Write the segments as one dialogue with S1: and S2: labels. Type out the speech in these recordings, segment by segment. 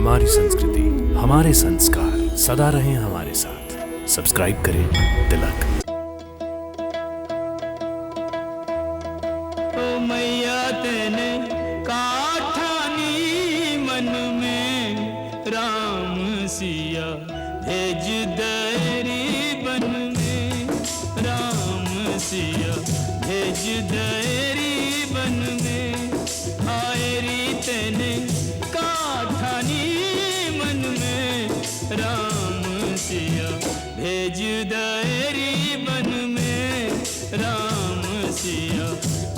S1: हमारी संस्कृति, हमारे संस्कार सदा रहें हमारे साथ। सब्सक्राइब करें तिलक।
S2: ओ मैया तेने काठानी मन में राम सिया भेज दरी बन में, राम सिया भेज दरी बन में। आयरी तेने काठानी मन में राम सिया भेज दरी बन में, राम सिया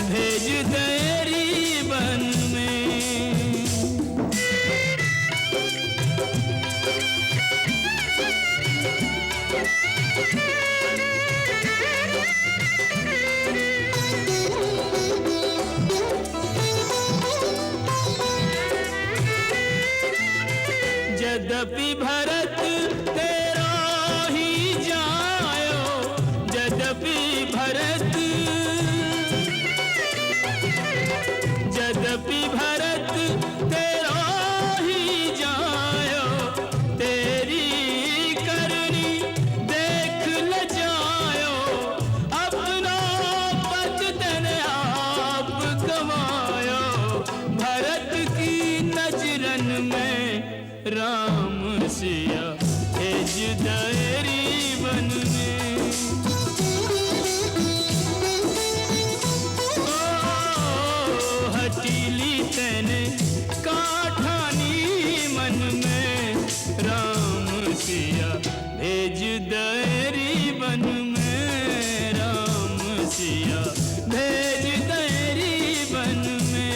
S2: भेज दरी बन में। यद्यपि भरत तेरा ही जायो, यद्यपि भरत, यद्यपि भरत तेरा ही जायो, तेरी करनी देख ल जायो। अपना पद तने आप गवायो, भरत की नजरन में राम सिया भेज दरी बन में। ओ हटीली तेने काठानी मन में राम सिया भेज दरी बन में, राम सिया भेज दरी बन में।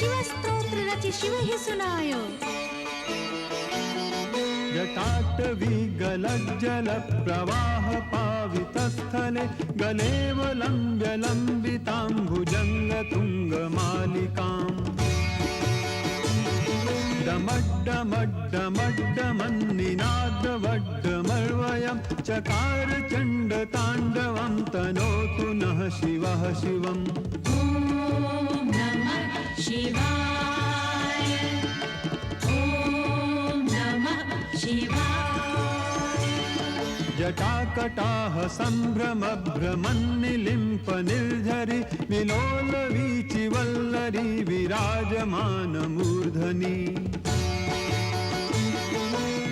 S3: शिव स्तोत्र रचि शिव ही सुनायो।
S4: जटाटवी गलज्जल प्रवाह पावितस्थले गलेवलम्ब्य लम्बितां भुजङ्गतुङ्गमालिकाम् डमड्डमड्डमड्डमन्निनादवड्डमर्वयं चकार चण्डताण्डवं तनोतु नः शिवः शिवम्।
S3: ॐ नमः शिवाय, ॐ नमः शिवाय।
S4: जटाकटाह सम्भ्रमभ्रमन्निलिम्प निर्झरि विलोलवीचिवल्लरी विराजमानमूर्धनि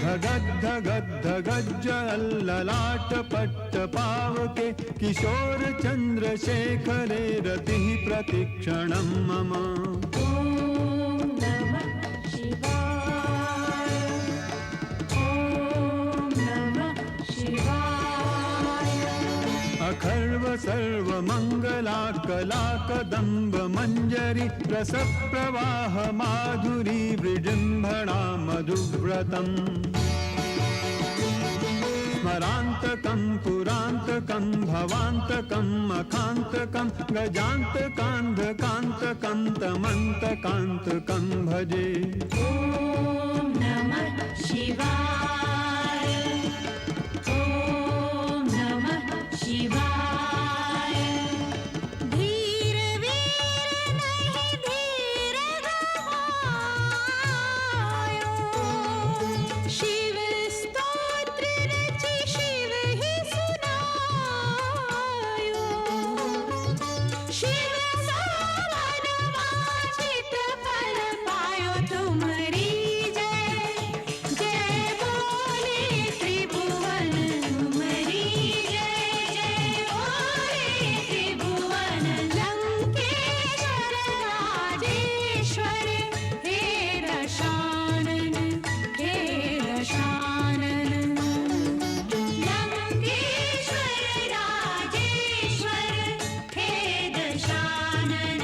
S4: धगद्धगद्धगज्जललाटपट्टपावके किशोर चन्द्रशेखरे रतिः प्रतिक्षणं मम।
S3: ॐ नमः शिवाय, ॐ नमः शिवाय।
S4: अखर्व सर्वमङ्गला कलाकदम्ब मञ्जरी रसप्रवाह माधुरी विजृम्भणा मधुव्रतम् स्मरान्तकं पुरान्तकं भवान्तकं मखान्तकं गजान्तकान्धकान्तकं तमन्तकान्तकं भजे।
S3: ॐ नमः शिवाय, ॐ नमः शिवाय। धीर वीर नहीं धीर गवायो, शिव स्तोत्र रचि शिव ही सुनायो। शिव सावन वांछित फल पायो तुम्हारी जय, जय बोले त्रिभुवन तुम्हारी जय, जय बोले त्रिभुवन। लंकेश्वर राजेश्वर हे दशानन, हे दशानन। लंकेश्वर राजेश्वर हे दशानन,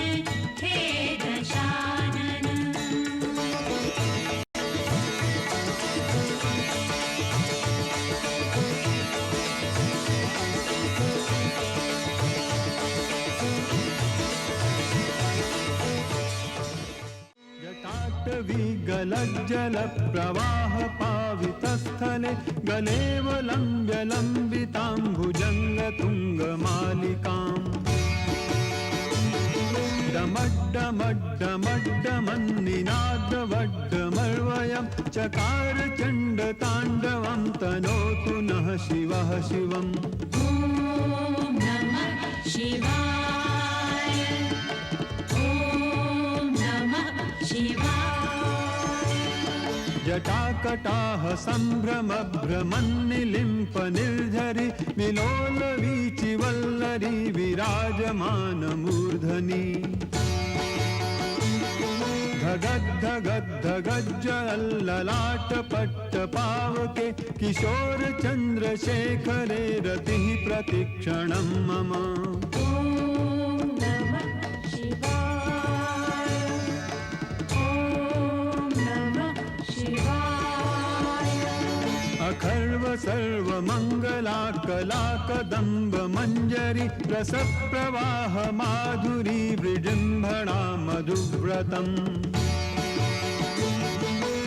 S3: हे दशानन।
S4: जटाटवी गलज्जल प्रवाह पावितस्थले गलेवलम्ब्य लम्बितां भुजङ्गतुङ्गमालिकाम् डमड्डमड्डमड्डमन्निनादवड्डमर्वयं चकार चण्डताण्डवं तनोतु नः शिवः शिवम्।
S3: ॐ नमः शिवाय, ॐ नमः शिवाय।
S4: जटाकटाह सम्भ्रमभ्रमन्निलिम्प निर्झरि विलोलवीचिवल्लरी विराजमानमूर्धनि धगद्धगद्धगज्जललाटपट्टपावके किशोर चन्द्रशेखरे रतिः प्रतिक्षणं मम।
S3: ॐ नमः शिवाय, ॐ नमः शिवाय।
S4: अखर्व सर्वमङ्गला कलाकदम्ब मञ्जरी रसप्रवाह माधुरी विजृम्भणा मधुव्रतम्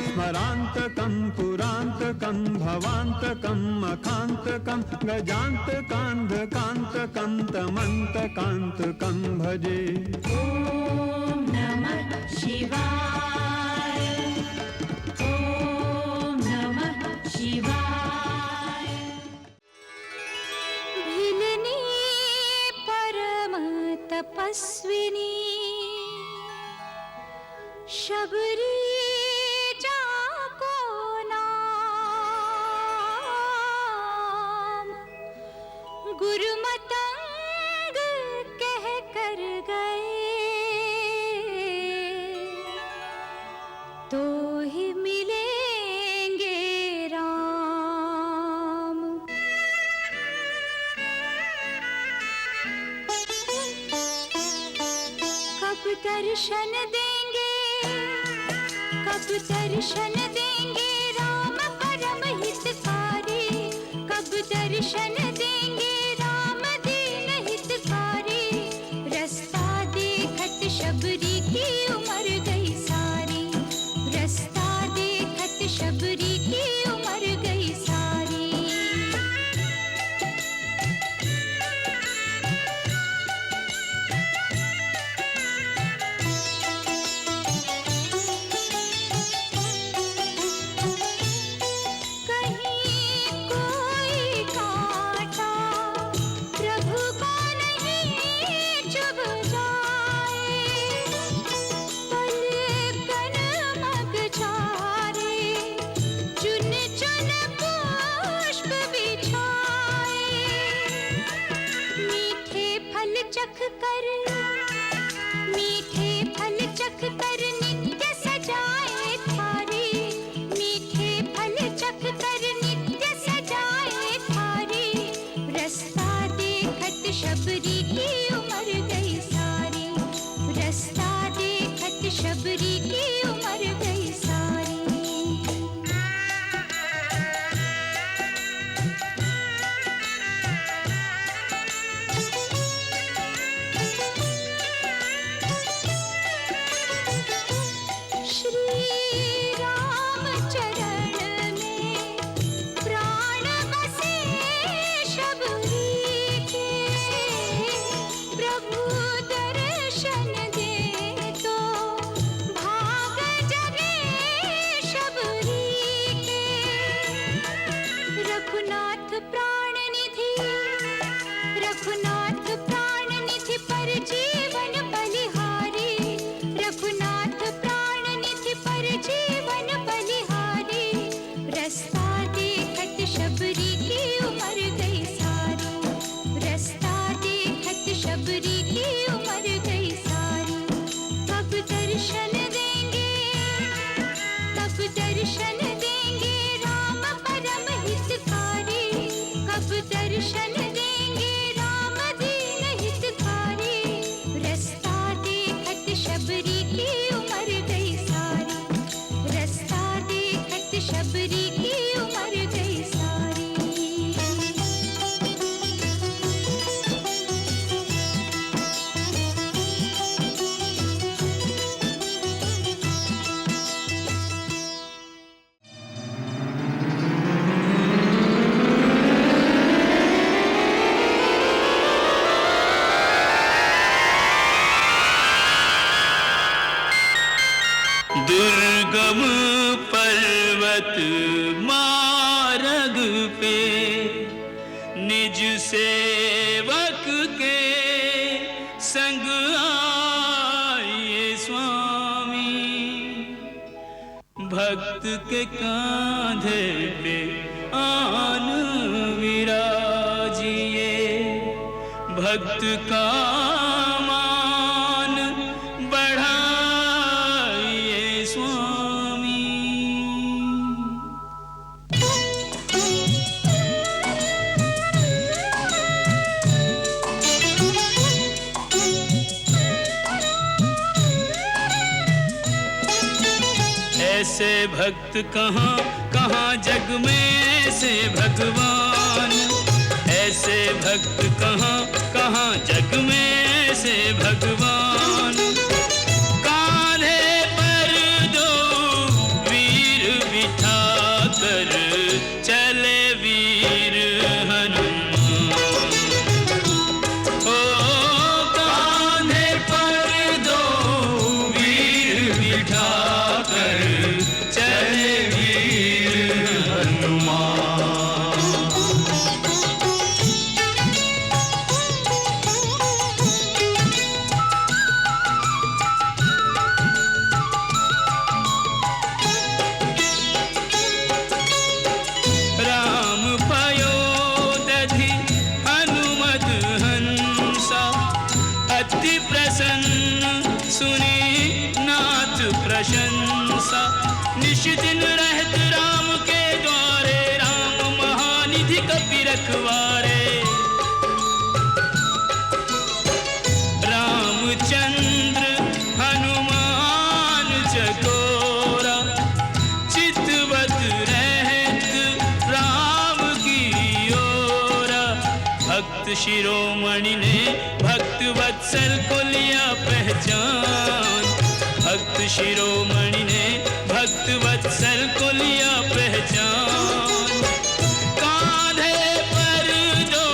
S4: स्मरान्तकं पुरान्तकं भवान्तकं मखान्तकं गजान्तकान्धकान्तकं तमन्तकान्तकं भजे।
S3: ॐ नमः शिवाय, ॐ नमः शिवाय। भिलनी परम तपस्विनी शबरी जाको नाम, गुरुमतंग कह कर गए तो ही मिलेंगे राम। कब दर्शन देंगे कब दर्शन देंगे राम परम हितकारी, कब दर्शन देंगे राम दीन हितकारी। रास्ता देखत शबरी की उम्र गई सारी, रास्ता देखत शबरी की उम्र गई सारी। कहीं कोई कांटा प्रभु को नहीं चुभ जाए, पलकन मग झारे चुन चुन पुष्प बिछाए। मीठे फल चख कर, मीठे फल चख कर नित्य सजाए थारी, मीठे फल चख कर नित्य सजाए थारी। रास्ता देखत शबरी की उम्र गई सारी, रास्ता देखत शबरी की उम्र गई सारी। श्री राम चरण में प्राण बसे शबरी के, प्रभु दर्शन दे तो भाग जगे शबरी के। रघुनाथ प्राण निधि, रघुनाथ प्राण निधि पर जीवन बलिहारी, रघुनाथ प्राण निधि पर जीवन बलिहारी। रास्ता देखत शबरी की उम्र गई सारी, रास्ता देखत शबरी की उम्र गई सारी। कब दर्शन देंगे, कब दर्शन देंगे राम परम हितकारी, कब दर्शन देंगे राम दीन हितकारी। रास्ता देखत शबरी की उम्र गई सारी, रास्ता देखत शबरी की उम्र गई सारी।
S2: दुर्गम पर्वत मार्ग पे निज सेवक के संग आए स्वामी। भक्त के कांधे पे आन विराजिए, भक्त का मान बढ़ाइए स्वामी। ऐसे भक्त कहाँ कहाँ जग में, ऐसे भगवान, ऐसे भक्त कहाँ कहाँ जग में, ऐसे भगवान। कान्हे पर दो वीर बिठा कर चले वीर हनुमान। ओ कान्हे पर दो वीर बिठा कर चले वीर हनुमान। राम पयोदधि हनुमत हंसा, अति प्रसन्न सुनी नाथ प्रशंसा। निश दिन रहत राम के द्वारे, राम महानिधि कपि रखवारे। रामचंद्र हनुमान शिरोमणि ने भक्त वत्सल को लिया पहचान। भक्त शिरोमणि ने भक्त वत्सल को लिया पहचान। कांधे पर दो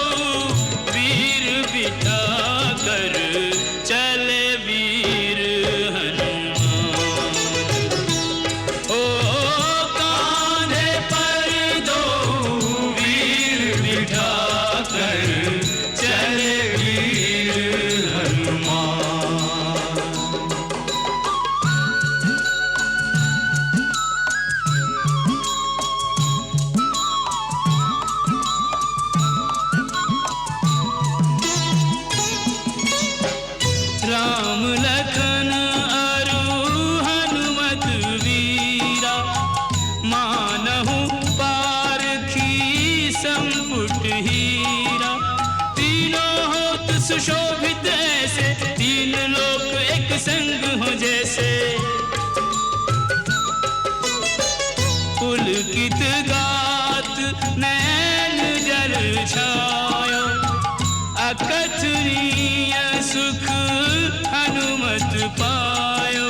S2: वीर बिठा कर चले वीर हनुमान। ओ कांधे पर दो वीर बिठा कर चले वीर हनुमान। राम लखन अरु हनुमत वीरा, मानहु पारखी संपुट हीरा। तीनों होत सुशोभित ऐसे, तीन लोक एक संग हो जैसे। पुलकित गात नैन जल छायो, अकथनीय सुख हनुमत पायो।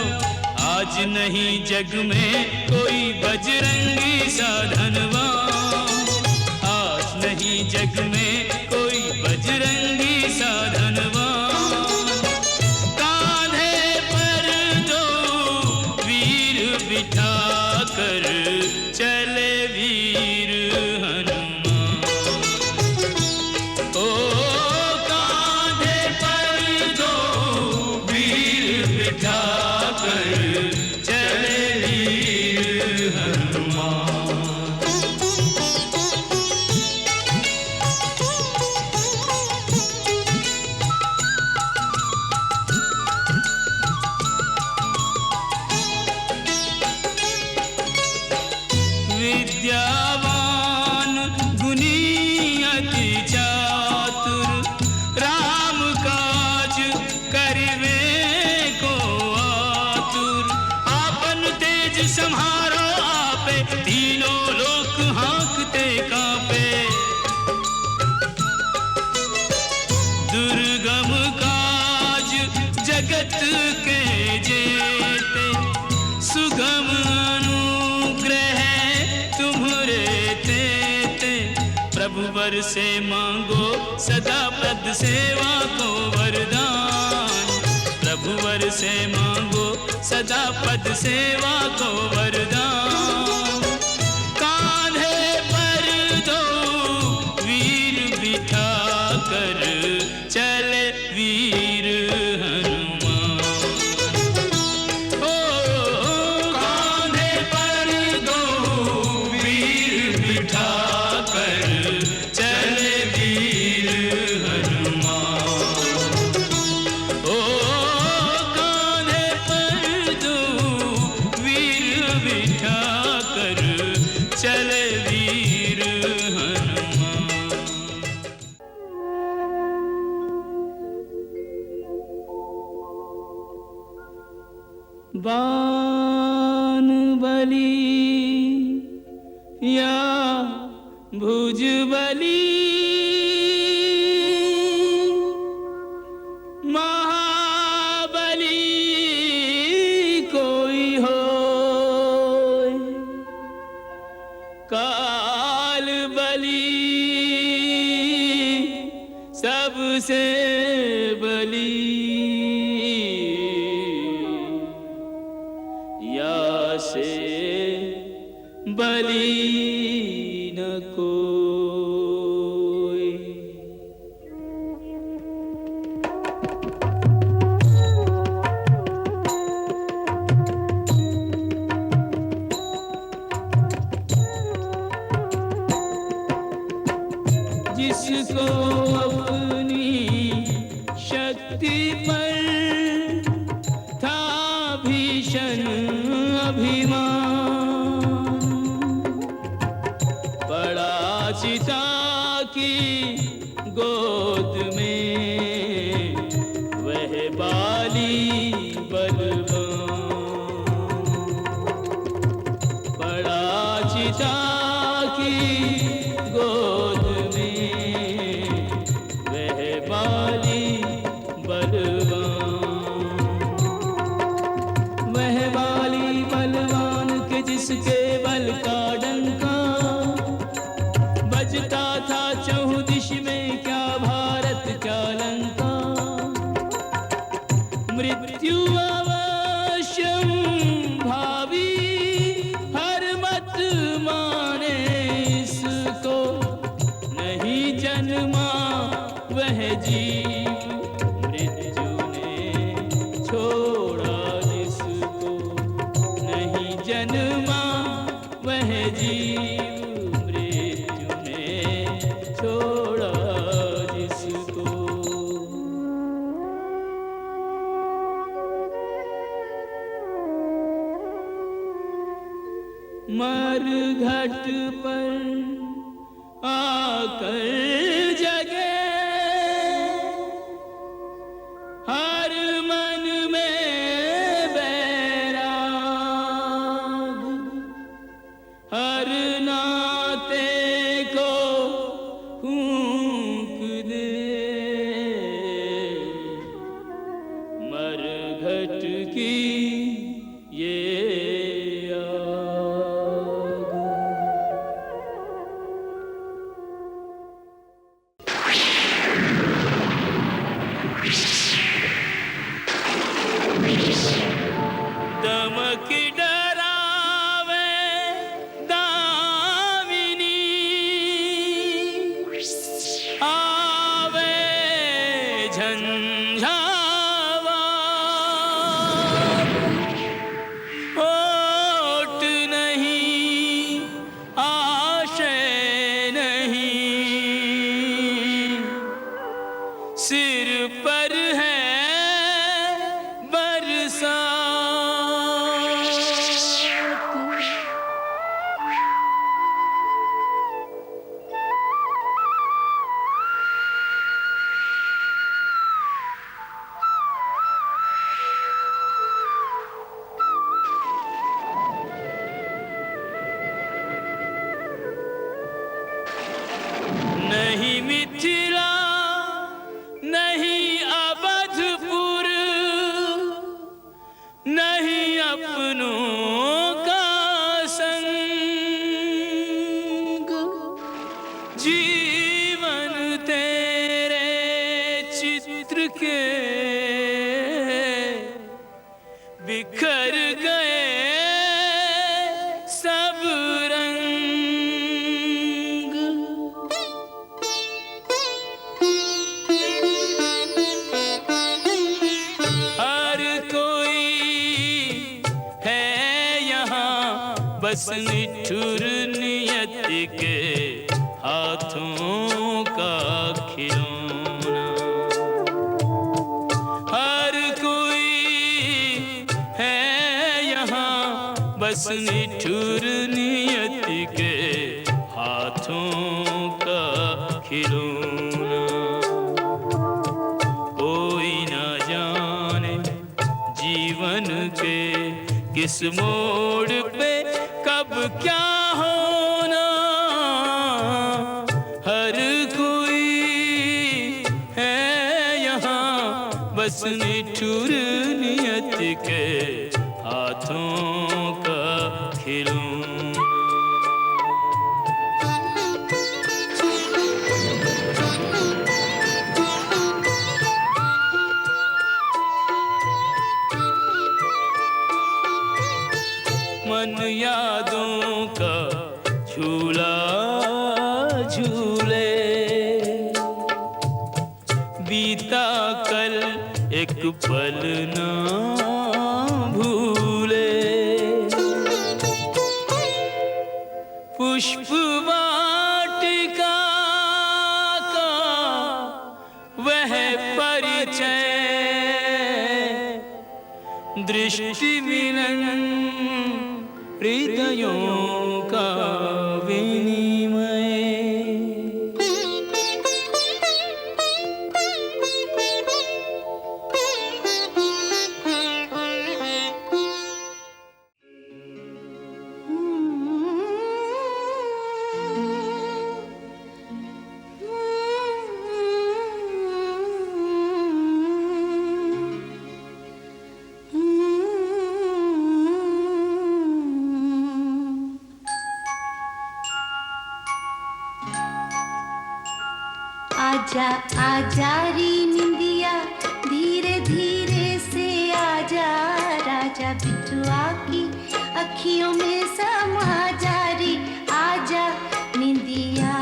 S2: आज नहीं जग में कोई बजरंगी सा धनवान। आज नहीं जग में कोई बजरंगी सा धनवान। कांधे पर दो वीर बिठा कर चले वीर हनुमान। ओ कांधे पर दो वीर बिठा कर चले वीर हनुमान। विद्यावान गुणी अति चातुर, राम काज करिवे को आतुर। आपन तेज सम्हारो आपे, तीनों लोक हाँकते कांपे। दुर्गम काज जगत के जेते, सुगम अनुग्रह तुम्हरे तेते। प्रभु वर से मांगो सदा पद सेवा को वरदान। प्रभु वर से मांगो सदा पद सेवा को वरदान। कांधे पर दो वीर बिठा कर चले वीर हनुमान। ओ कांधे पर दो वीर बिठा कर चले वीर हनुमान। ओ कांधे पर दो वीर बिठा कर चले वीर हनुमान। बाण बलि या भुज बलि, महाबली कोई होय। काल बलि सबसे बलि, या से बलि न कोई। जिसको अपनी शक्ति पर था भीषण अभिमान, पड़ा चिता की गोद में वह बाली बलवान। पड़ा चिता की गोद में वह जीव मृत्यु ने छोड़ा जिसको। मरघट पर आकर जगे हर मन में बैराग, हर नाते को फूंक दे मरघट की ये दमक डरावे दामिनी आवे झंझावा होठ नहीं आशय नहीं सिर पर है नहीं मिथिला नहीं अवधपुर नहीं अपनों का संग जीवन तेरे चित्र के बिखर गए सब रंग। हर कोई है यहाँ बस निठुर नियत के हाथों का खिलौना। हर कोई है यहाँ बस निठुर नियत के हाथों का खिलौना। कोई न जाने जीवन के किस मोड़ पे कब क्या होना। हर कोई है यहाँ बस निठुर नियत के हाथों का खिलौना। मन यादों का झूला झूले बीता कल एक पल ना भूले। पुष्प वाटिका का वह परिचय दृष्टि मिलन हृदयों का विनिमय।
S3: आजा आजा री निंदिया धीरे धीरे से आजा राजा बिटुआ की अखियों में समा जा री। आजा निंदिया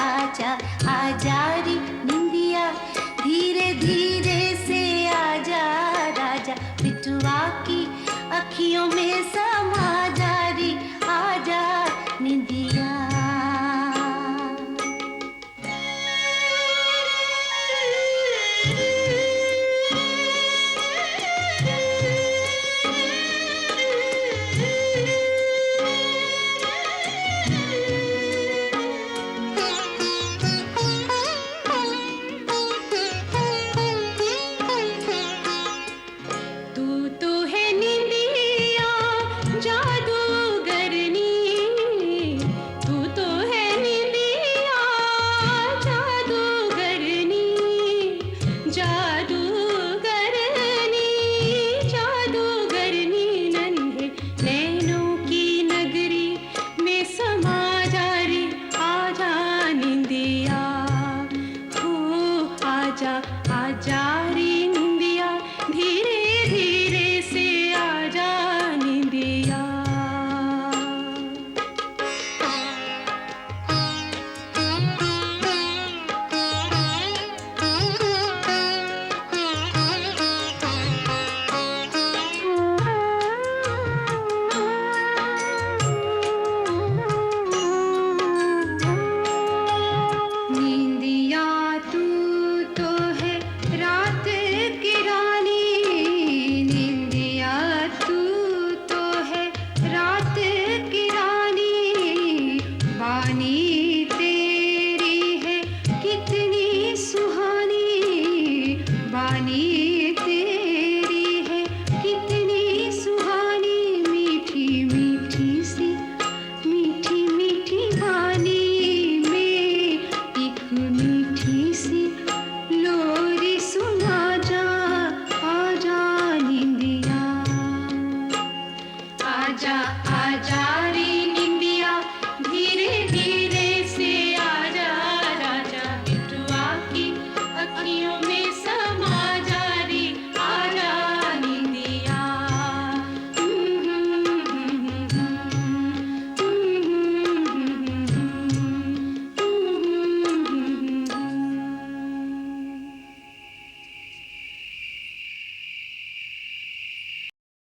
S3: आजा आजा री निंदिया धीरे धीरे से आजा राजा बिटुआ की अखियों में